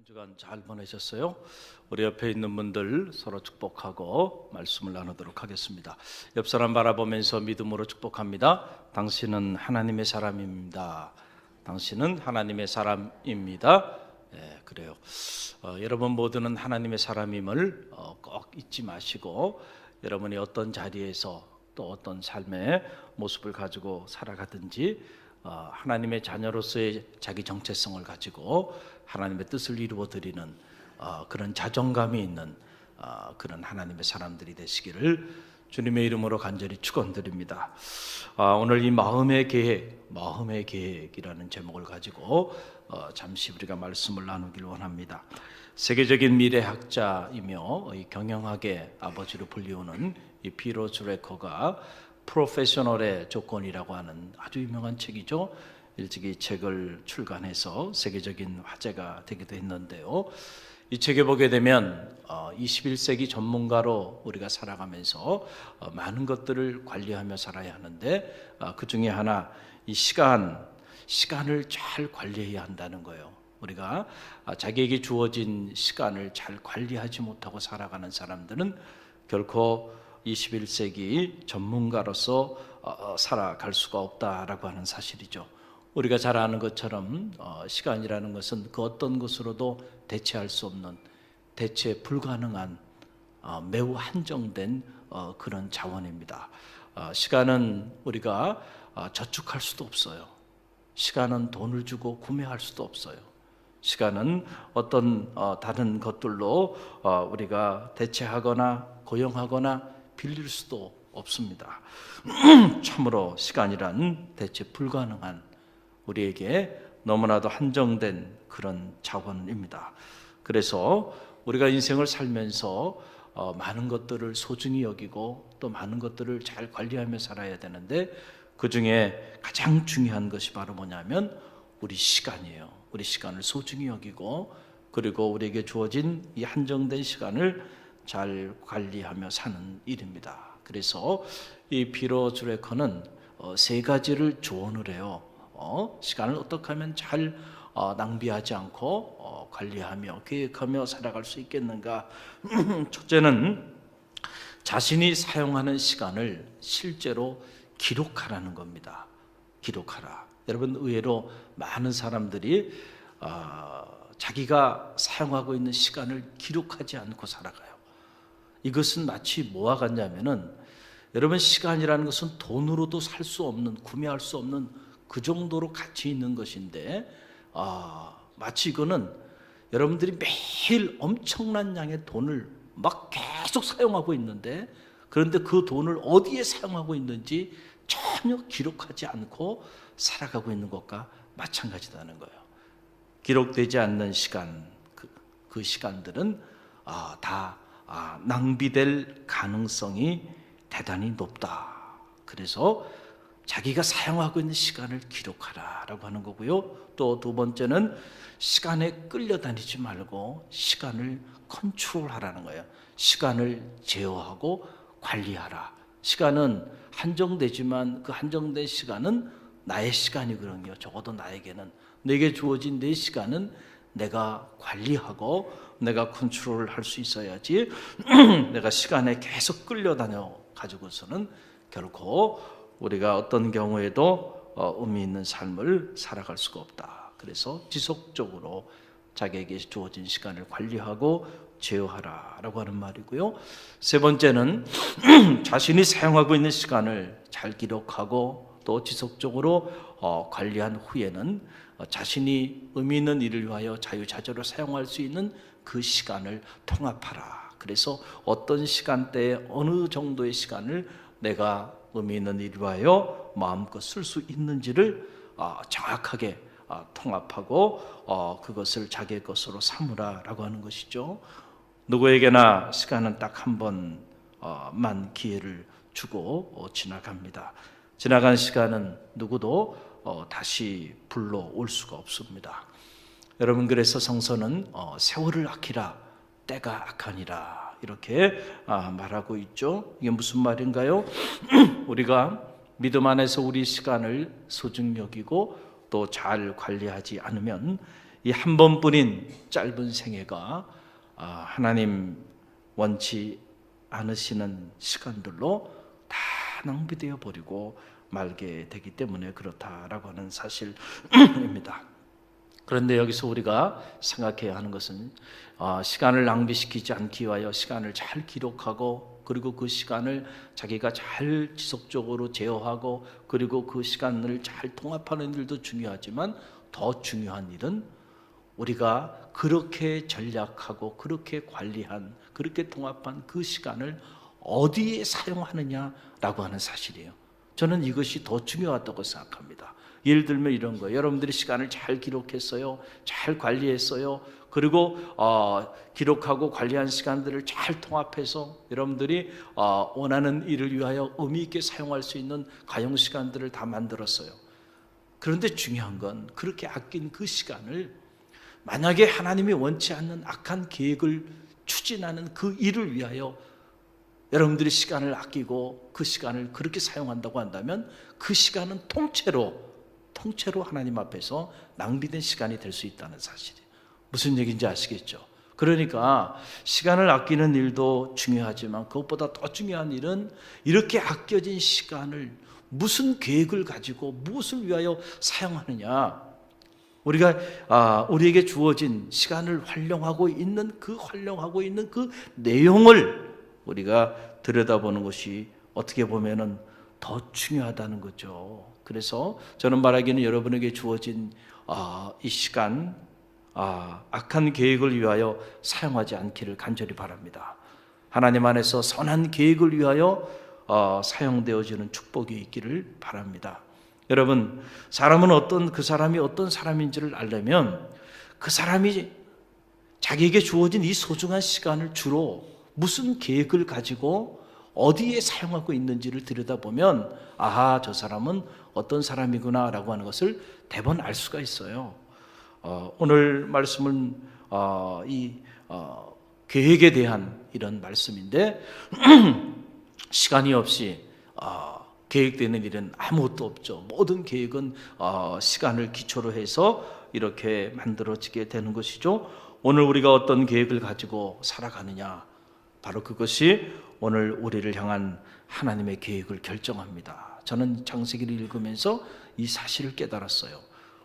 주간 잘 보내셨어요? 우리 옆에 있는 분들 서로 축복하고 말씀을 나누도록 하겠습니다. 옆 사람 바라보면서 믿음으로 축복합니다. 당신은 하나님의 사람입니다. 당신은 하나님의 사람입니다. 그래요. 여러분 모두는 하나님의 사람임을 꼭 잊지 마시고 여러분이 어떤 자리에서 또 어떤 삶의 모습을 가지고 살아가든지 하나님의 자녀로서의 자기 정체성을 가지고 하나님의 뜻을 이루어 드리는 그런 자존감이 있는 그런 하나님의 사람들이 되시기를 주님의 이름으로 간절히 축원드립니다. 오늘 이 마음의 계획이라는 제목을 가지고 잠시 우리가 말씀을 나누길 원합니다. 세계적인 미래학자이며 이 경영학의 아버지로 불리우는 이 피로 주레커가 프로페셔널의 조건이라고 하는 아주 유명한 책이죠. 일찍 이 책을 출간해서 세계적인 화제가 되기도 했는데요. 이 책에 보게 되면 21세기 전문가로 우리가 살아가면서 많은 것들을 관리하며 살아야 하는데 그 중에 하나 이 시간을 잘 관리해야 한다는 거예요. 우리가 자기에게 주어진 시간을 잘 관리하지 못하고 살아가는 사람들은 결코 21세기 전문가로서 살아갈 수가 없다라고 하는 사실이죠. 우리가 잘 아는 것처럼 시간이라는 것은 그 어떤 것으로도 대체할 수 없는, 대체 불가능한 매우 한정된 그런 자원입니다. 시간은 우리가 저축할 수도 없어요. 시간은 돈을 주고 구매할 수도 없어요. 시간은 어떤 다른 것들로 우리가 대체하거나 고용하거나 빌릴 수도 없습니다. 참으로 시간이란 대체 불가능한 우리에게 너무나도 한정된 그런 자원입니다. 그래서 우리가 인생을 살면서 많은 것들을 소중히 여기고 또 많은 것들을 잘 관리하며 살아야 되는데 그 중에 가장 중요한 것이 바로 뭐냐면 우리 시간이에요. 우리 시간을 소중히 여기고 그리고 우리에게 주어진 이 한정된 시간을 잘 관리하며 사는 일입니다. 그래서 이 피로 주레커는 세 가지를 조언을 해요. 시간을 어떻게 하면 잘 낭비하지 않고 관리하며 계획하며 살아갈 수 있겠는가? 첫째는 자신이 사용하는 시간을 실제로 기록하라는 겁니다. 기록하라. 여러분 의외로 많은 사람들이 자기가 사용하고 있는 시간을 기록하지 않고 살아가요. 이것은 마치 뭐와 같냐면은 여러분 시간이라는 것은 돈으로도 살 수 없는, 구매할 수 없는 그 정도로 가치 있는 것인데 마치 이거는 여러분들이 매일 엄청난 양의 돈을 막 계속 사용하고 있는데 그런데 그 돈을 어디에 사용하고 있는지 전혀 기록하지 않고 살아가고 있는 것과 마찬가지다는 거예요. 기록되지 않는 시간, 그 시간들은 다 낭비될 가능성이 대단히 높다. 그래서 자기가 사용하고 있는 시간을 기록하라라고 하는 거고요. 또 두 번째는 시간에 끌려다니지 말고 시간을 컨트롤하라는 거예요. 시간을 제어하고 관리하라. 시간은 한정되지만 그 한정된 시간은 나의 시간이거든요. 적어도 나에게는 내게 주어진 내 시간은 내가 관리하고 내가 컨트롤할 수 있어야지 내가 시간에 계속 끌려다녀 가지고서는 결코 우리가 어떤 경우에도 의미 있는 삶을 살아갈 수가 없다. 그래서 지속적으로 자기에게 주어진 시간을 관리하고 제어하라라고 하는 말이고요. 세 번째는 자신이 사용하고 있는 시간을 잘 기록하고 또 지속적으로 관리한 후에는 자신이 의미 있는 일을 위하여 자유자재로 사용할 수 있는 그 시간을 통합하라. 그래서 어떤 시간대에 어느 정도의 시간을 내가 의미 있는 일을 위하여 마음껏 쓸 수 있는지를 정확하게 통합하고 그것을 자기의 것으로 삼으라라고 하는 것이죠. 누구에게나 시간은 딱 한 번만 기회를 주고 지나갑니다. 지나간 시간은 누구도 다시 불러올 수가 없습니다. 여러분 그래서 성서는 세월을 아끼라 때가 악하니라 이렇게 말하고 있죠. 이게 무슨 말인가요? 우리가 믿음 안에서 우리 시간을 소중히 여기고 또 잘 관리하지 않으면 이 한 번뿐인 짧은 생애가 하나님 원치 않으시는 시간들로 다 낭비되어 버리고 말게 되기 때문에 그렇다라고 하는 사실입니다. 그런데 여기서 우리가 생각해야 하는 것은 시간을 낭비시키지 않기 위하여 시간을 잘 기록하고, 그리고 그 시간을 자기가 잘 지속적으로 제어하고, 그리고 그 시간을 잘 통합하는 일도 중요하지만 더 중요한 일은 우리가 그렇게 전략하고 그렇게 관리한, 그렇게 통합한 그 시간을 어디에 사용하느냐라고 하는 사실이에요. 저는 이것이 더 중요하다고 생각합니다. 예를 들면 이런 거예요. 여러분들이 시간을 잘 기록했어요. 잘 관리했어요. 그리고 기록하고 관리한 시간들을 잘 통합해서 여러분들이 원하는 일을 위하여 의미 있게 사용할 수 있는 가용 시간들을 다 만들었어요. 그런데 중요한 건 그렇게 아낀 그 시간을 만약에 하나님이 원치 않는 악한 계획을 추진하는 그 일을 위하여 여러분들이 시간을 아끼고 그 시간을 그렇게 사용한다고 한다면 그 시간은 통째로 하나님 앞에서 낭비된 시간이 될 수 있다는 사실이에요. 무슨 얘기인지 아시겠죠? 그러니까 시간을 아끼는 일도 중요하지만 그것보다 더 중요한 일은 이렇게 아껴진 시간을 무슨 계획을 가지고 무엇을 위하여 사용하느냐. 우리가 우리에게 주어진 시간을 활용하고 있는 그 내용을 우리가 들여다보는 것이 어떻게 보면은 더 중요하다는 거죠. 그래서 저는 말하기는 여러분에게 주어진 이 시간 악한 계획을 위하여 사용하지 않기를 간절히 바랍니다. 하나님 안에서 선한 계획을 위하여 사용되어지는 축복이 있기를 바랍니다. 여러분, 그 사람이 어떤 사람인지를 알려면 그 사람이 자기에게 주어진 이 소중한 시간을 주로 무슨 계획을 가지고 어디에 사용하고 있는지를 들여다보면 저 사람은 어떤 사람이구나 라고 하는 것을 대번 알 수가 있어요. 오늘 말씀은 계획에 대한 이런 말씀인데 시간이 없이 계획되는 일은 아무것도 없죠. 모든 계획은 시간을 기초로 해서 이렇게 만들어지게 되는 것이죠. 오늘 우리가 어떤 계획을 가지고 살아가느냐, 바로 그것이 오늘 우리를 향한 하나님의 계획을 결정합니다. 저는 창세기를 읽으면서 이 사실을 깨달았어요.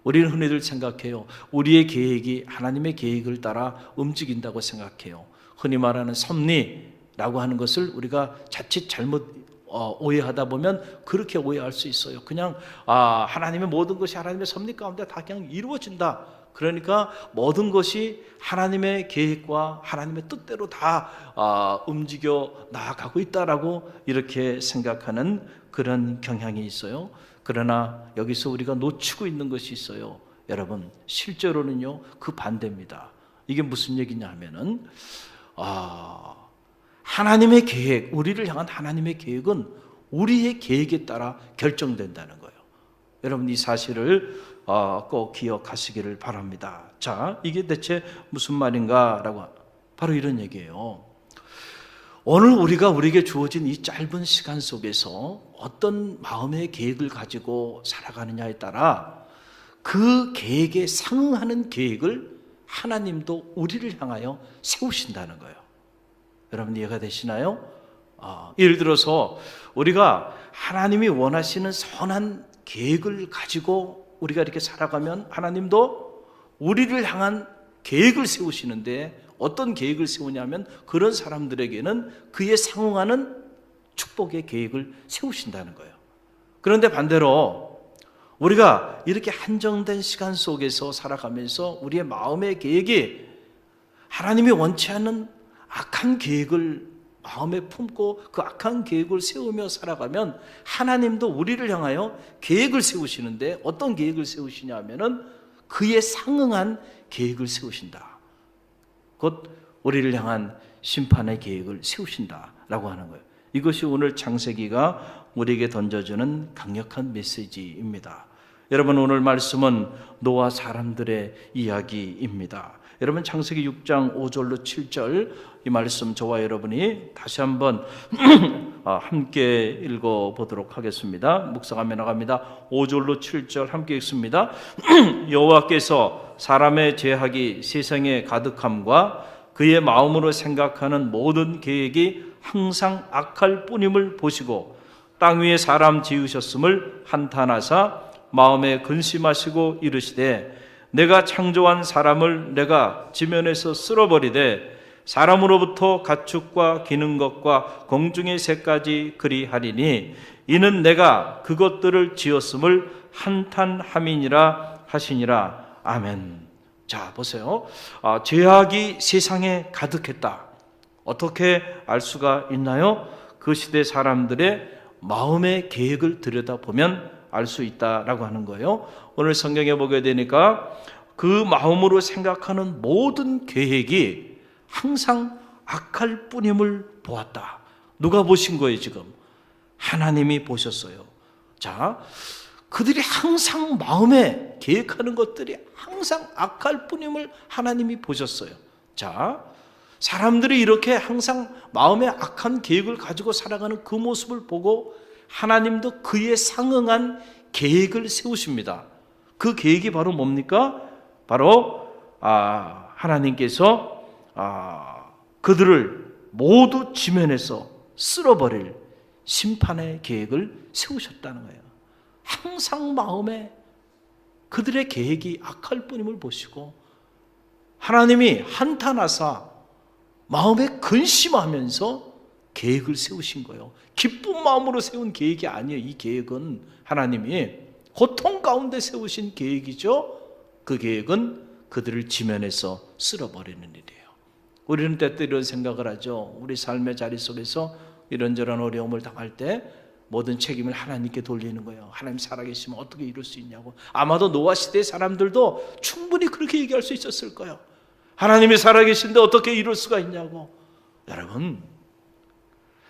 우리는 흔히들 생각해요. 우리의 계획이 하나님의 계획을 따라 움직인다고 생각해요. 흔히 말하는 섭리라고 하는 것을 우리가 자칫 잘못 오해하다 보면 그렇게 오해할 수 있어요. 그냥 하나님의 모든 것이 하나님의 섭리 가운데 다 그냥 이루어진다. 그러니까 모든 것이 하나님의 계획과 하나님의 뜻대로 다 움직여 나아가고 있다라고 이렇게 생각하는 그런 경향이 있어요. 그러나 여기서 우리가 놓치고 있는 것이 있어요. 여러분, 실제로는요 그 반대입니다. 이게 무슨 얘기냐 하면은 하나님의 계획, 우리를 향한 하나님의 계획은 우리의 계획에 따라 결정된다는 거예요. 여러분, 이 사실을 꼭 기억하시기를 바랍니다. 자, 이게 대체 무슨 말인가라고, 바로 이런 얘기예요. 오늘 우리에게 주어진 이 짧은 시간 속에서 어떤 마음의 계획을 가지고 살아가느냐에 따라 그 계획에 상응하는 계획을 하나님도 우리를 향하여 세우신다는 거예요. 여러분, 이해가 되시나요? 예를 들어서 우리가 하나님이 원하시는 선한 계획을 가지고 우리가 이렇게 살아가면 하나님도 우리를 향한 계획을 세우시는데, 어떤 계획을 세우냐면 그런 사람들에게는 그에 상응하는 축복의 계획을 세우신다는 거예요. 그런데 반대로 우리가 이렇게 한정된 시간 속에서 살아가면서 우리의 마음의 계획이 하나님이 원치 않는 악한 계획을 마음에 품고 그 악한 계획을 세우며 살아가면 하나님도 우리를 향하여 계획을 세우시는데, 어떤 계획을 세우시냐 하면은 그에 상응한 계획을 세우신다. 곧 우리를 향한 심판의 계획을 세우신다라고 하는 거예요. 이것이 오늘 창세기가 우리에게 던져주는 강력한 메시지입니다. 여러분, 오늘 말씀은 노아 사람들의 이야기입니다. 여러분 창세기 6장 5절로 7절 이 말씀 저와 여러분이 다시 한번 함께 읽어보도록 하겠습니다. 묵상하며 나갑니다. 5절로 7절 함께 읽습니다. 여호와께서 사람의 죄악이 세상에 가득함과 그의 마음으로 생각하는 모든 계획이 항상 악할 뿐임을 보시고 땅 위에 사람 지으셨음을 한탄하사 마음에 근심하시고 이르시되 내가 창조한 사람을 내가 지면에서 쓸어버리되 사람으로부터 가축과 기는 것과 공중의 새까지 그리하리니 이는 내가 그것들을 지었음을 한탄함이니라 하시니라. 아멘. 자, 보세요. 죄악이 세상에 가득했다. 어떻게 알 수가 있나요? 그 시대 사람들의 마음의 계획을 들여다보면 알 수 있다라고 하는 거예요. 오늘 성경에 보게 되니까 그 마음으로 생각하는 모든 계획이 항상 악할 뿐임을 보았다. 누가 보신 거예요 지금? 하나님이 보셨어요. 자, 그들이 항상 마음에 계획하는 것들이 항상 악할 뿐임을 하나님이 보셨어요. 자, 사람들이 이렇게 항상 마음에 악한 계획을 가지고 살아가는 그 모습을 보고 하나님도 그에 상응한 계획을 세우십니다. 그 계획이 바로 뭡니까? 바로 하나님께서 그들을 모두 지면에서 쓸어버릴 심판의 계획을 세우셨다는 거예요. 항상 마음에 그들의 계획이 악할 뿐임을 보시고 하나님이 한탄하사 마음에 근심하면서 계획을 세우신 거예요. 기쁜 마음으로 세운 계획이 아니에요. 이 계획은 하나님이 고통 가운데 세우신 계획이죠. 그 계획은 그들을 지면에서 쓸어버리는 일이에요. 우리는 때때로 이런 생각을 하죠. 우리 삶의 자리 속에서 이런저런 어려움을 당할 때 모든 책임을 하나님께 돌리는 거예요. 하나님 살아계시면 어떻게 이룰 수 있냐고. 아마도 노아 시대의 사람들도 충분히 그렇게 얘기할 수 있었을 거예요. 하나님이 살아계신데 어떻게 이룰 수가 있냐고. 여러분,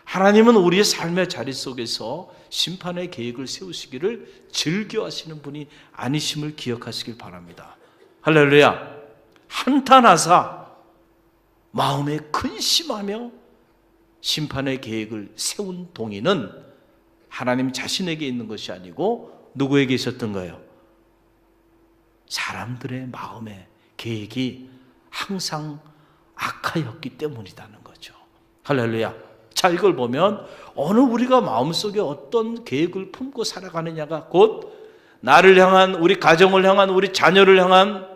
하나님은 우리의 삶의 자리 속에서 심판의 계획을 세우시기를 즐겨하시는 분이 아니심을 기억하시길 바랍니다. 할렐루야. 한탄하사 마음에 근심하며 심판의 계획을 세운 동의는 하나님 자신에게 있는 것이 아니고 누구에게 있었던 거예요? 사람들의 마음의 계획이 항상 악하였기 때문이라는 거죠. 할렐루야. 자, 이걸 보면 어느 우리가 마음속에 어떤 계획을 품고 살아가느냐가 곧 나를 향한, 우리 가정을 향한, 우리 자녀를 향한,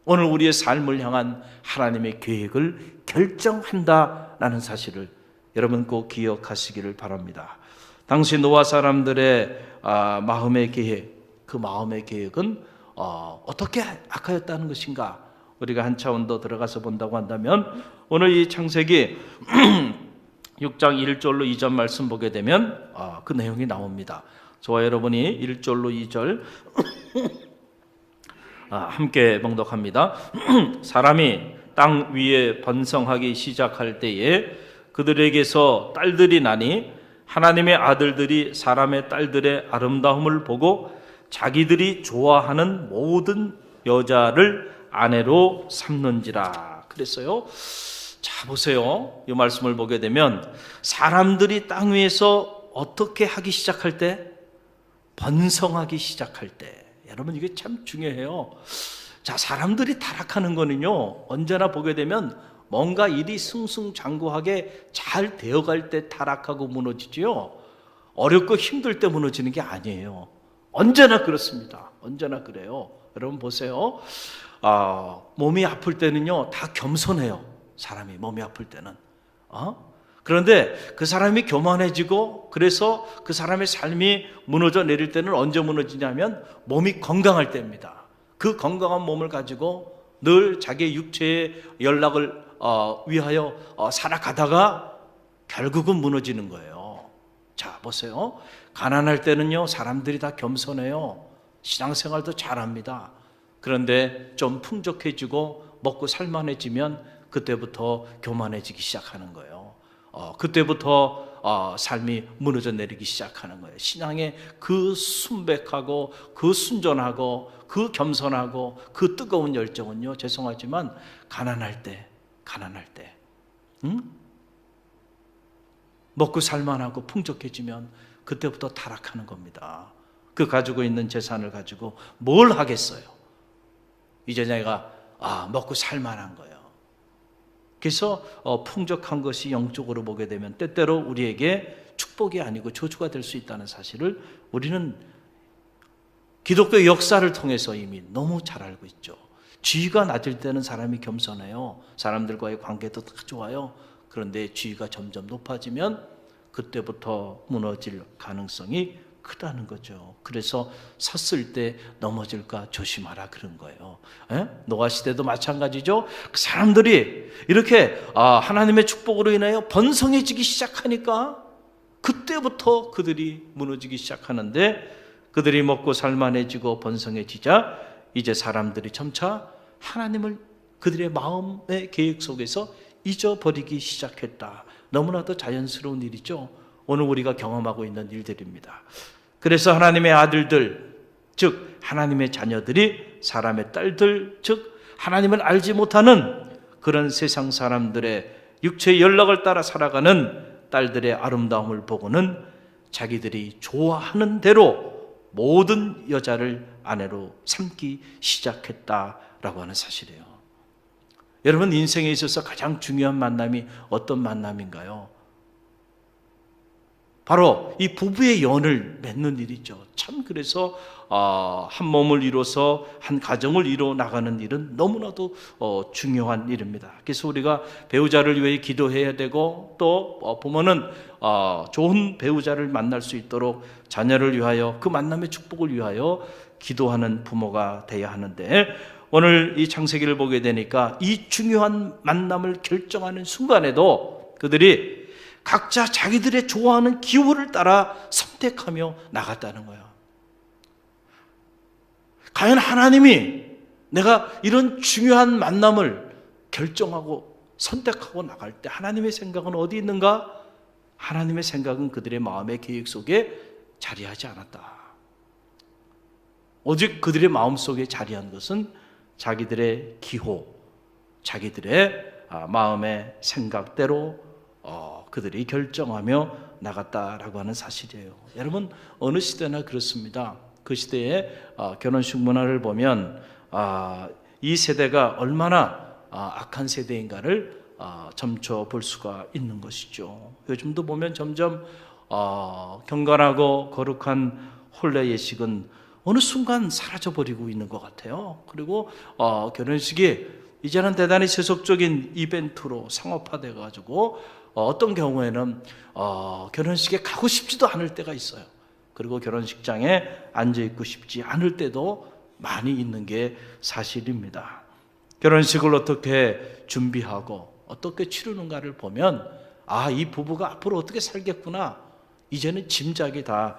오늘 우리의 삶을 향한 하나님의 계획을 결정한다라는 사실을 여러분 꼭 기억하시기를 바랍니다. 당시 노아 사람들의 마음의 계획, 그 마음의 계획은 어떻게 악하였다는 것인가? 우리가 한 차원 더 들어가서 본다고 한다면 오늘 이 창세기 6장 1절로 2절 말씀 보게 되면 그 내용이 나옵니다. 저와 여러분이 1절로 2절 함께 봉독합니다. 사람이 땅 위에 번성하기 시작할 때에 그들에게서 딸들이 나니 하나님의 아들들이 사람의 딸들의 아름다움을 보고 자기들이 좋아하는 모든 여자를 아내로 삼는지라 그랬어요. 자, 보세요. 이 말씀을 보게 되면 사람들이 땅 위에서 어떻게 하기 시작할 때? 번성하기 시작할 때. 여러분, 이게 참 중요해요. 자, 사람들이 타락하는 거는요, 언제나 보게 되면 뭔가 일이 승승장구하게 잘 되어갈 때 타락하고 무너지죠. 어렵고 힘들 때 무너지는 게 아니에요. 언제나 그렇습니다. 언제나 그래요. 여러분 보세요. 몸이 아플 때는요, 다 겸손해요. 사람이 몸이 아플 때는. 그런데 그 사람이 교만해지고 그래서 그 사람의 삶이 무너져 내릴 때는 언제 무너지냐면 몸이 건강할 때입니다. 그 건강한 몸을 가지고 늘 자기의 육체의 연락을 위하여 살아가다가 결국은 무너지는 거예요. 자, 보세요. 가난할 때는요, 사람들이 다 겸손해요. 신앙생활도 잘합니다. 그런데 좀 풍족해지고 먹고 살만해지면 그때부터 교만해지기 시작하는 거예요. 그때부터 삶이 무너져 내리기 시작하는 거예요. 신앙의 그 순백하고 그 순전하고 그 겸손하고 그 뜨거운 열정은요, 죄송하지만 가난할 때 먹고 살만하고 풍족해지면 그때부터 타락하는 겁니다. 그 가지고 있는 재산을 가지고 뭘 하겠어요? 이제 내가 먹고 살만한 거예요. 그래서 풍족한 것이 영적으로 보게 되면 때때로 우리에게 축복이 아니고 저주가 될 수 있다는 사실을 우리는 기독교 역사를 통해서 이미 너무 잘 알고 있죠. 지위가 낮을 때는 사람이 겸손해요. 사람들과의 관계도 다 좋아요. 그런데 지위가 점점 높아지면 그때부터 무너질 가능성이 크다는 거죠. 그래서 섰을 때 넘어질까 조심하라 그런 거예요. 노아 시대도 마찬가지죠. 그 사람들이 이렇게 하나님의 축복으로 인하여 번성해지기 시작하니까 그때부터 그들이 무너지기 시작하는데, 그들이 먹고 살만해지고 번성해지자 이제 사람들이 점차 하나님을 그들의 마음의 계획 속에서 잊어버리기 시작했다. 너무나도 자연스러운 일이죠. 오늘 우리가 경험하고 있는 일들입니다. 그래서 하나님의 아들들, 즉 하나님의 자녀들이 사람의 딸들, 즉 하나님을 알지 못하는 그런 세상 사람들의 육체의 연락을 따라 살아가는 딸들의 아름다움을 보고는 자기들이 좋아하는 대로 모든 여자를 아내로 삼기 시작했다라고 하는 사실이에요. 여러분, 인생에 있어서 가장 중요한 만남이 어떤 만남인가요? 바로 이 부부의 연을 맺는 일이죠. 참, 그래서 한 몸을 이뤄서 한 가정을 이뤄 나가는 일은 너무나도 중요한 일입니다. 그래서 우리가 배우자를 위해 기도해야 되고, 또 부모는 좋은 배우자를 만날 수 있도록 자녀를 위하여, 그 만남의 축복을 위하여 기도하는 부모가 돼야 하는데, 오늘 이 창세기를 보게 되니까 이 중요한 만남을 결정하는 순간에도 그들이 각자 자기들의 좋아하는 기호를 따라 선택하며 나갔다는 거예요. 과연 하나님이 내가 이런 중요한 만남을 결정하고 선택하고 나갈 때 하나님의 생각은 어디 있는가? 하나님의 생각은 그들의 마음의 계획 속에 자리하지 않았다. 오직 그들의 마음속에 자리한 것은 자기들의 기호, 자기들의 마음의 생각대로 그들이 결정하며 나갔다라고 하는 사실이에요. 여러분, 어느 시대나 그렇습니다. 그 시대의 결혼식 문화를 보면 이 세대가 얼마나 악한 세대인가를 점쳐 볼 수가 있는 것이죠. 요즘도 보면 점점 경건하고 거룩한 혼례 예식은 어느 순간 사라져버리고 있는 것 같아요. 그리고 결혼식이 이제는 대단히 세속적인 이벤트로 상업화돼 가지고 어떤 경우에는 결혼식에 가고 싶지도 않을 때가 있어요. 그리고 결혼식장에 앉아있고 싶지 않을 때도 많이 있는 게 사실입니다. 결혼식을 어떻게 준비하고 어떻게 치르는가를 보면 이 부부가 앞으로 어떻게 살겠구나, 이제는 짐작이 다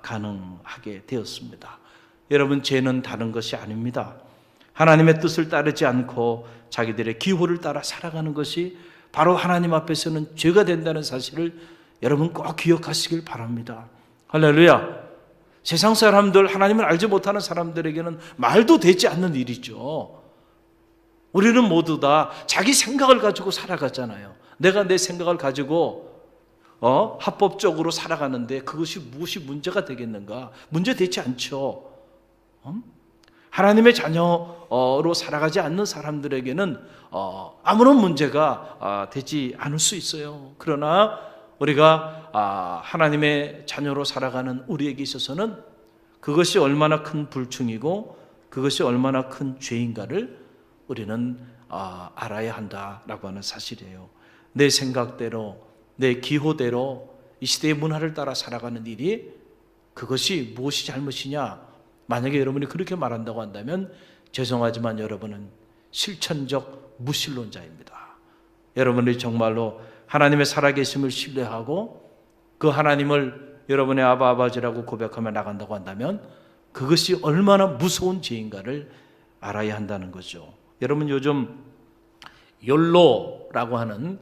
가능하게 되었습니다. 여러분, 죄는 다른 것이 아닙니다. 하나님의 뜻을 따르지 않고 자기들의 기호를 따라 살아가는 것이 바로 하나님 앞에서는 죄가 된다는 사실을 여러분 꼭 기억하시길 바랍니다. 할렐루야. 세상 사람들, 하나님을 알지 못하는 사람들에게는 말도 되지 않는 일이죠. 우리는 모두 다 자기 생각을 가지고 살아가잖아요. 내가 내 생각을 가지고 합법적으로 살아가는데 그것이 무엇이 문제가 되겠는가? 문제 되지 않죠. 하나님의 자녀로 살아가지 않는 사람들에게는 아무런 문제가 되지 않을 수 있어요. 그러나 우리가 하나님의 자녀로 살아가는 우리에게 있어서는 그것이 얼마나 큰 불충이고 그것이 얼마나 큰 죄인가를 우리는 알아야 한다라고 하는 사실이에요. 내 생각대로, 내 기호대로 이 시대의 문화를 따라 살아가는 일이, 그것이 무엇이 잘못이냐? 만약에 여러분이 그렇게 말한다고 한다면 죄송하지만 여러분은 실천적 무신론자입니다. 여러분이 정말로 하나님의 살아계심을 신뢰하고 그 하나님을 여러분의 아버지라고 고백하며 나간다고 한다면 그것이 얼마나 무서운 죄인가를 알아야 한다는 거죠. 여러분, 요즘 욜로라고 하는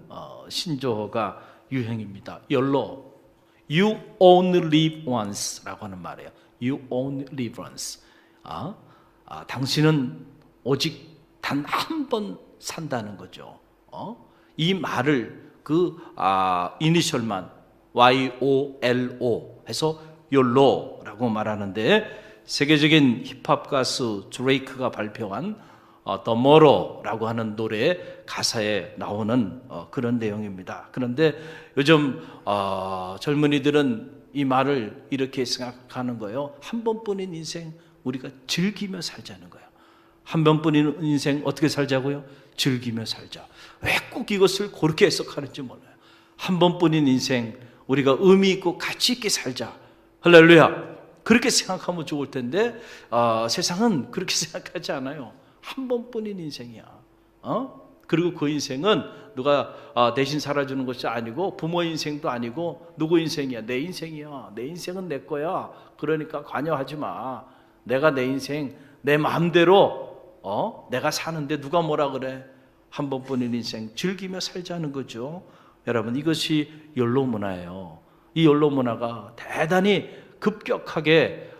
신조어가 유행입니다. YOLO, You only live once라고 하는 말이에요. You only live once. 당신은 오직 단 한 번 산다는 거죠. 이 말을 이니셜만 YOLO 해서 YOLO라고 말하는데, 세계적인 힙합 가수 드레이크가 발표한 Tomorrow라고 하는 노래 가사에 나오는 그런 내용입니다. 그런데 요즘 젊은이들은 이 말을 이렇게 생각하는 거예요. 한 번뿐인 인생 우리가 즐기며 살자는 거예요. 한 번뿐인 인생 어떻게 살자고요? 즐기며 살자. 왜 꼭 이것을 그렇게 해석하는지 몰라요. 한 번뿐인 인생 우리가 의미 있고 가치 있게 살자. 할렐루야. 그렇게 생각하면 좋을 텐데 세상은 그렇게 생각하지 않아요. 한 번뿐인 인생이야. 그리고 그 인생은 누가 대신 살아주는 것이 아니고 부모 인생도 아니고 누구 인생이야? 내 인생이야. 내 인생은 내 거야. 그러니까 관여하지 마. 내가 내 인생 내 마음대로 내가 사는데 누가 뭐라 그래? 한 번뿐인 인생 즐기며 살자는 거죠. 여러분, 이것이 욜로 문화예요. 이 욜로 문화가 대단히 급격하게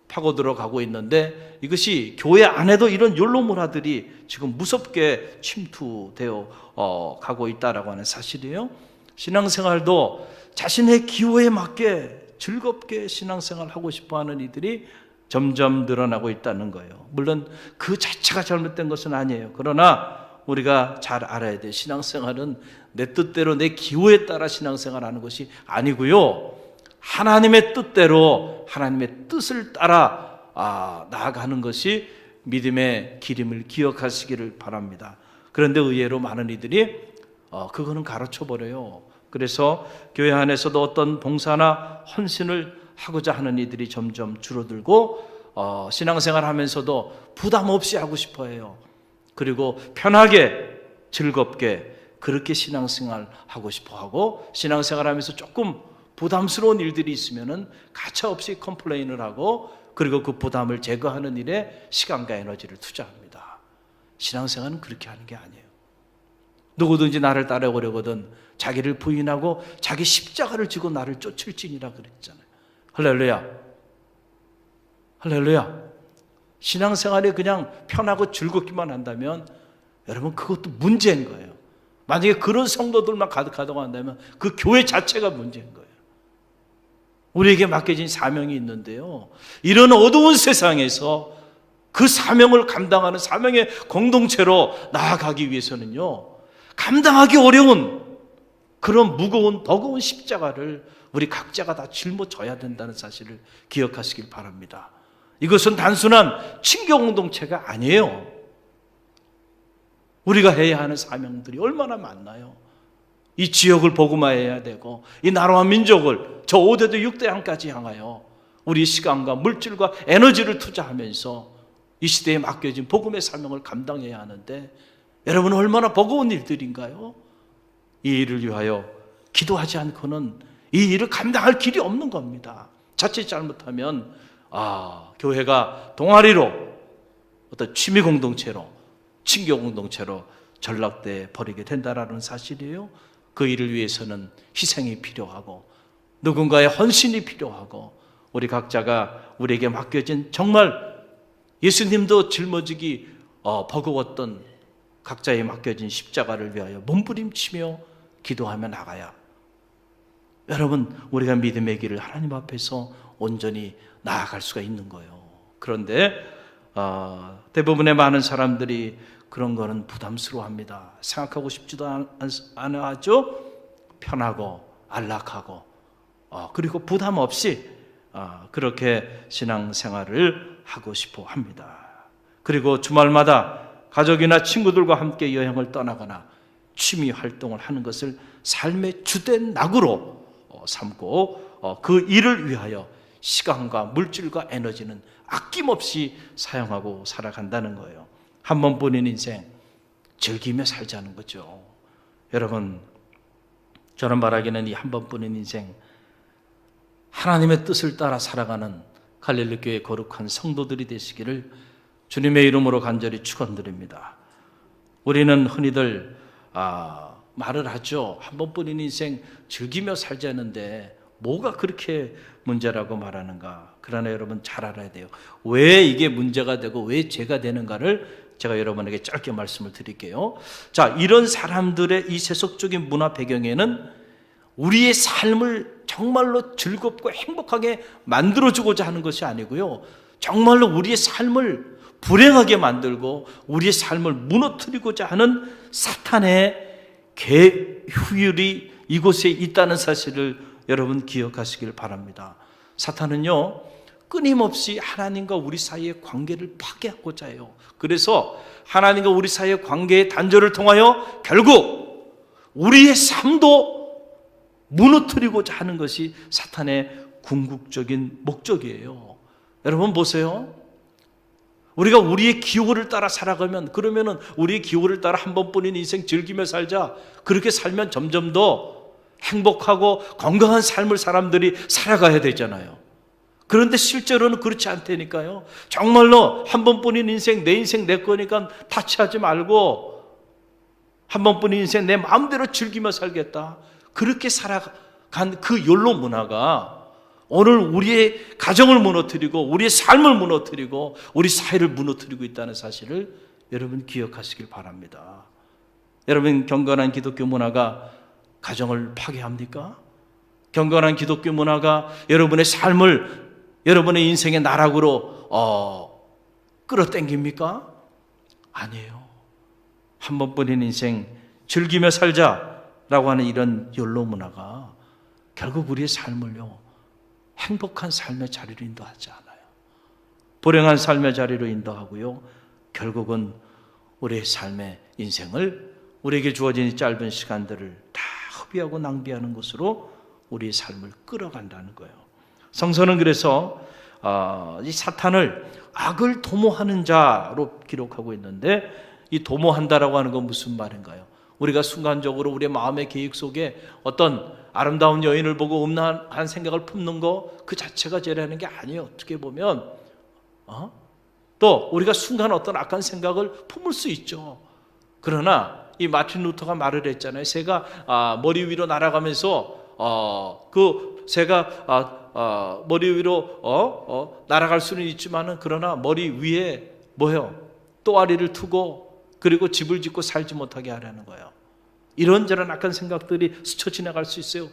파고들어 가고 있는데, 이것이 교회 안에도 이런 욜로 문화들이 지금 무섭게 침투되어 가고 있다라고 하는 사실이에요. 신앙생활도 자신의 기호에 맞게 즐겁게 신앙생활을 하고 싶어하는 이들이 점점 늘어나고 있다는 거예요. 물론 그 자체가 잘못된 것은 아니에요. 그러나 우리가 잘 알아야 돼. 신앙생활은 내 뜻대로 내 기호에 따라 신앙생활하는 것이 아니고요, 하나님의 뜻대로 하나님의 뜻을 따라 나아가는 것이 믿음의 길임을 기억하시기를 바랍니다. 그런데 의외로 많은 이들이 그거는 가르쳐버려요. 그래서 교회 안에서도 어떤 봉사나 헌신을 하고자 하는 이들이 점점 줄어들고 신앙생활 하면서도 부담 없이 하고 싶어 해요. 그리고 편하게 즐겁게 그렇게 신앙생활 하고 싶어 하고, 신앙생활 하면서 조금 부담스러운 일들이 있으면은 가차없이 컴플레인을 하고, 그리고 그 부담을 제거하는 일에 시간과 에너지를 투자합니다. 신앙생활은 그렇게 하는 게 아니에요. 누구든지 나를 따라오려거든 자기를 부인하고 자기 십자가를 지고 나를 쫓을지니라 그랬잖아요. 할렐루야. 할렐루야. 신앙생활이 그냥 편하고 즐겁기만 한다면 여러분, 그것도 문제인 거예요. 만약에 그런 성도들만 가득하다고 한다면 그 교회 자체가 문제인 거예요. 우리에게 맡겨진 사명이 있는데요, 이런 어두운 세상에서 그 사명을 감당하는 사명의 공동체로 나아가기 위해서는요, 감당하기 어려운 그런 무거운 버거운 십자가를 우리 각자가 다 짊어져야 된다는 사실을 기억하시길 바랍니다. 이것은 단순한 친교 공동체가 아니에요. 우리가 해야 하는 사명들이 얼마나 많나요? 이 지역을 복음화해야 되고, 이 나라와 민족을 저 5대도 6대 향까지 향하여 우리 시간과 물질과 에너지를 투자하면서 이 시대에 맡겨진 복음의 사명을 감당해야 하는데, 여러분 얼마나 버거운 일들인가요? 이 일을 위하여 기도하지 않고는 이 일을 감당할 길이 없는 겁니다. 자칫 잘못하면 교회가 동아리로, 어떤 취미 공동체로, 친교 공동체로 전락돼 버리게 된다라는 사실이에요. 그 일을 위해서는 희생이 필요하고 누군가의 헌신이 필요하고, 우리 각자가 우리에게 맡겨진 정말 예수님도 짊어지기 버거웠던 각자에 맡겨진 십자가를 위하여 몸부림치며 기도하며 나가야, 여러분, 우리가 믿음의 길을 하나님 앞에서 온전히 나아갈 수가 있는 거예요. 그런데 대부분의 많은 사람들이 그런 거는 부담스러워합니다. 생각하고 싶지도 않아 하죠. 편하고 안락하고 그리고 부담 없이 그렇게 신앙생활을 하고 싶어 합니다. 그리고 주말마다 가족이나 친구들과 함께 여행을 떠나거나 취미 활동을 하는 것을 삶의 주된 낙으로 삼고 그 일을 위하여 시간과 물질과 에너지는 아낌없이 사용하고 살아간다는 거예요. 한 번뿐인 인생 즐기며 살자는 거죠. 여러분, 저는 말하기는 이 한 번뿐인 인생, 하나님의 뜻을 따라 살아가는 갈릴리 교회 거룩한 성도들이 되시기를 주님의 이름으로 간절히 축원드립니다. 우리는 흔히들 말을 하죠. 한 번뿐인 인생 즐기며 살자는데 뭐가 그렇게 문제라고 말하는가. 그러나 여러분 잘 알아야 돼요. 왜 이게 문제가 되고 왜 죄가 되는가를 제가 여러분에게 짧게 말씀을 드릴게요. 자, 이런 사람들의 이 세속적인 문화 배경에는 우리의 삶을 정말로 즐겁고 행복하게 만들어주고자 하는 것이 아니고요, 정말로 우리의 삶을 불행하게 만들고 우리의 삶을 무너뜨리고자 하는 사탄의 계휴율이 이곳에 있다는 사실을 여러분 기억하시길 바랍니다. 사탄은요, 끊임없이 하나님과 우리 사이의 관계를 파괴하고자 해요. 그래서 하나님과 우리 사이의 관계의 단절을 통하여 결국 우리의 삶도 무너뜨리고자 하는 것이 사탄의 궁극적인 목적이에요. 여러분 보세요. 우리가 우리의 기호를 따라 살아가면, 그러면은 우리의 기호를 따라 한 번뿐인 인생 즐기며 살자, 그렇게 살면 점점 더 행복하고 건강한 삶을 사람들이 살아가야 되잖아요. 그런데 실제로는 그렇지 않다니까요. 정말로 한 번뿐인 인생, 내 인생 내 거니까 타치하지 말고 한 번뿐인 인생 내 마음대로 즐기며 살겠다, 그렇게 살아간 그 욜로 문화가 오늘 우리의 가정을 무너뜨리고 우리의 삶을 무너뜨리고 우리 사회를 무너뜨리고 있다는 사실을 여러분 기억하시길 바랍니다. 여러분, 경건한 기독교 문화가 가정을 파괴합니까? 경건한 기독교 문화가 여러분의 삶을 여러분의 인생의 나락으로 끌어당깁니까? 아니에요. 한 번뿐인 인생 즐기며 살자라고 하는 이런 욜로 문화가 결국 우리의 삶을요, 행복한 삶의 자리로 인도하지 않아요. 불행한 삶의 자리로 인도하고요, 결국은 우리의 삶의 인생을, 우리에게 주어진 이 짧은 시간들을 다 허비하고 낭비하는 것으로 우리의 삶을 끌어간다는 거예요. 성서는 그래서 이 사탄을 악을 도모하는 자로 기록하고 있는데, 이 도모한다라고 하는 건 무슨 말인가요? 우리가 순간적으로 우리의 마음의 계획 속에 어떤 아름다운 여인을 보고 음란한 생각을 품는 거, 그 자체가 죄라는 게 아니에요. 어떻게 보면 또 우리가 순간 어떤 악한 생각을 품을 수 있죠. 그러나 이 마틴 루터가 말을 했잖아요. 새가 머리 위로 날아가면서 그 새가 머리 위로 날아갈 수는 있지만은, 그러나 머리 위에 뭐예요? 또아리를 트고 그리고 집을 짓고 살지 못하게 하라는 거예요. 이런저런 악한 생각들이 스쳐 지나갈 수 있어요.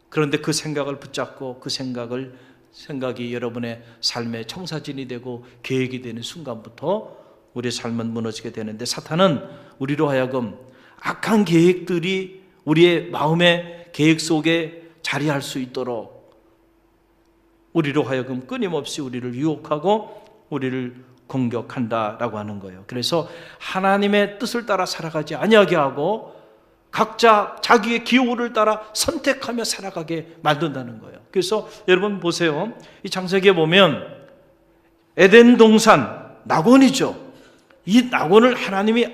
그런데 그 생각을 붙잡고 그 생각이 여러분의 삶의 청사진이 되고 계획이 되는 순간부터 우리의 삶은 무너지게 되는데, 사탄은 우리로 하여금 악한 계획들이 우리의 마음의 계획 속에 자리할 수 있도록 우리로 하여금 끊임없이 우리를 유혹하고 우리를 공격한다라고 하는 거예요. 그래서 하나님의 뜻을 따라 살아가지 아니하게 하고 각자 자기의 기호를 따라 선택하며 살아가게 만든다는 거예요. 그래서 여러분 보세요. 이 창세기에 보면 에덴 동산, 낙원이죠. 이 낙원을 하나님이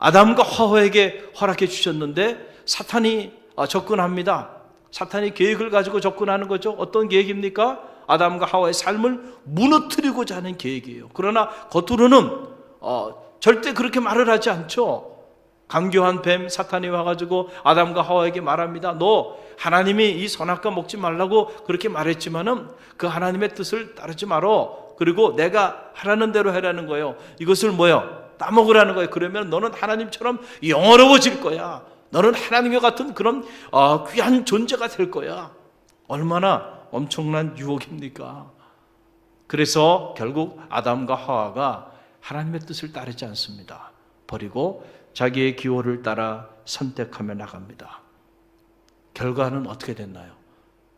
아담과 하와에게 허락해 주셨는데 사탄이 접근합니다. 사탄이 계획을 가지고 접근하는 거죠. 어떤 계획입니까? 아담과 하와의 삶을 무너뜨리고자 하는 계획이에요. 그러나 겉으로는 절대 그렇게 말을 하지 않죠. 강교한 뱀 사탄이 와가지고 아담과 하와에게 말합니다. 너 하나님이 이 선악과 먹지 말라고 그렇게 말했지만은 그 하나님의 뜻을 따르지 말어. 그리고 내가 하라는 대로 해라는 거예요. 이것을 뭐요? 따먹으라는 거예요. 그러면 너는 하나님처럼 영화로워질 거야. 너는 하나님과 같은 그런 귀한 존재가 될 거야. 얼마나 엄청난 유혹입니까? 그래서 결국 아담과 하와가 하나님의 뜻을 따르지 않습니다. 버리고 자기의 기호를 따라 선택하며 나갑니다. 결과는 어떻게 됐나요?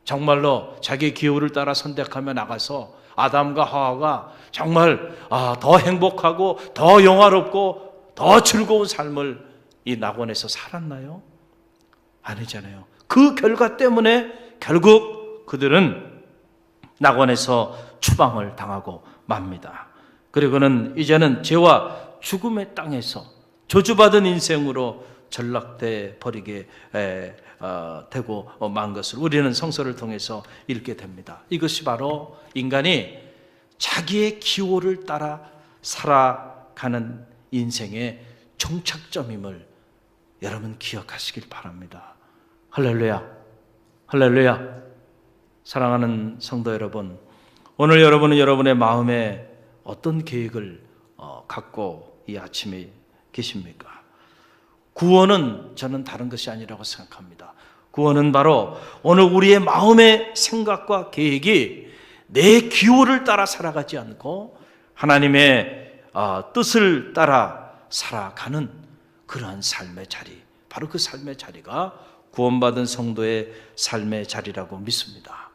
정말로 자기의 기호를 따라 선택하며 나가서 아담과 하와가 정말 더 행복하고 더 영화롭고 더 즐거운 삶을 이 낙원에서 살았나요? 아니잖아요. 그 결과 때문에 결국 그들은 낙원에서 추방을 당하고 맙니다. 그리고는 이제는 죄와 죽음의 땅에서 저주받은 인생으로 전락돼 버리게 되고 만 것을 우리는 성서를 통해서 읽게 됩니다. 이것이 바로 인간이 자기의 기호를 따라 살아가는 인생의 종착점임을 여러분 기억하시길 바랍니다. 할렐루야, 할렐루야. 사랑하는 성도 여러분, 오늘 여러분은 여러분의 마음에 어떤 계획을 갖고 이 아침에 계십니까? 구원은 저는 다른 것이 아니라고 생각합니다. 구원은 바로 오늘 우리의 마음의 생각과 계획이 내 기호를 따라 살아가지 않고 하나님의 뜻을 따라 살아가는 그러한 삶의 자리, 바로 그 삶의 자리가 구원받은 성도의 삶의 자리라고 믿습니다.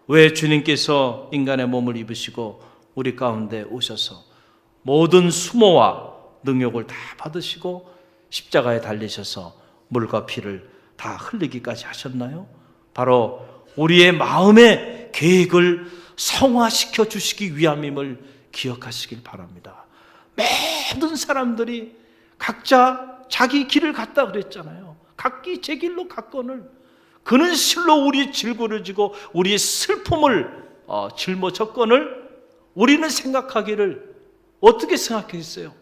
왜 주님께서 인간의 몸을 입으시고 우리 가운데 오셔서 모든 수모와 능욕을 다 받으시고 십자가에 달리셔서 물과 피를 다 흘리기까지 하셨나요? 바로 우리의 마음의 계획을 성화시켜 주시기 위함임을 기억하시길 바랍니다. 모든 사람들이 각자 자기 길을 갔다 그랬잖아요. 각기 제 길로 갔거늘 그는 실로 우리의 질고를 지고 우리의 슬픔을 짊어졌거늘 우리는 생각하기를 어떻게 생각했어요?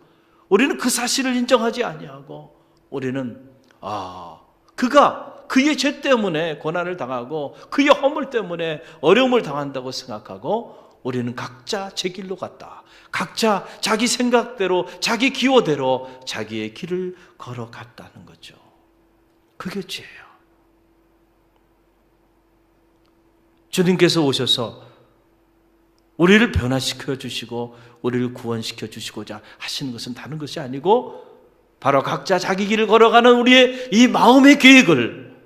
우리는 그 사실을 인정하지 아니하고 우리는 그가 그의 죄 때문에 고난을 당하고 그의 허물 때문에 어려움을 당한다고 생각하고 우리는 각자 제 길로 갔다. 각자 자기 생각대로 자기 기호대로 자기의 길을 걸어갔다는 거죠. 그게 죄예요. 주님께서 오셔서 우리를 변화시켜 주시고 우리를 구원시켜 주시고자 하시는 것은 다른 것이 아니고 바로 각자 자기 길을 걸어가는 우리의 이 마음의 계획을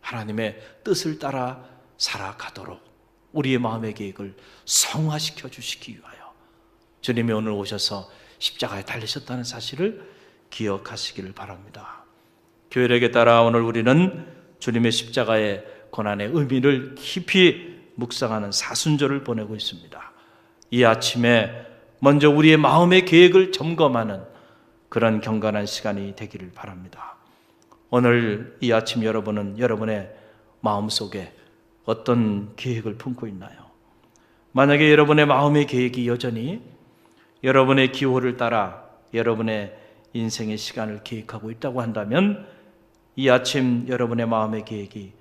하나님의 뜻을 따라 살아가도록 우리의 마음의 계획을 성화시켜 주시기 위하여 주님이 오늘 오셔서 십자가에 달리셨다는 사실을 기억하시기를 바랍니다. 교회력에 따라 오늘 우리는 주님의 십자가의 고난의 의미를 깊이 묵상하는 사순절을 보내고 있습니다. 이 아침에 먼저 우리의 마음의 계획을 점검하는 그런 경건한 시간이 되기를 바랍니다. 오늘 이 아침 여러분은 여러분의 마음속에 어떤 계획을 품고 있나요? 만약에 여러분의 마음의 계획이 여전히 여러분의 기호를 따라 여러분의 인생의 시간을 계획하고 있다고 한다면 이 아침 여러분의 마음의 계획이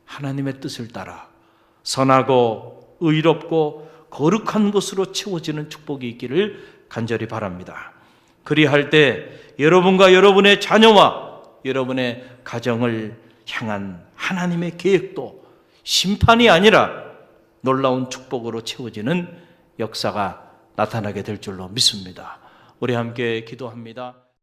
하나님의 뜻을 따라 선하고 의롭고 거룩한 것으로 채워지는 축복이 있기를 간절히 바랍니다. 그리할 때 여러분과 여러분의 자녀와 여러분의 가정을 향한 하나님의 계획도 심판이 아니라 놀라운 축복으로 채워지는 역사가 나타나게 될 줄로 믿습니다. 우리 함께 기도합니다.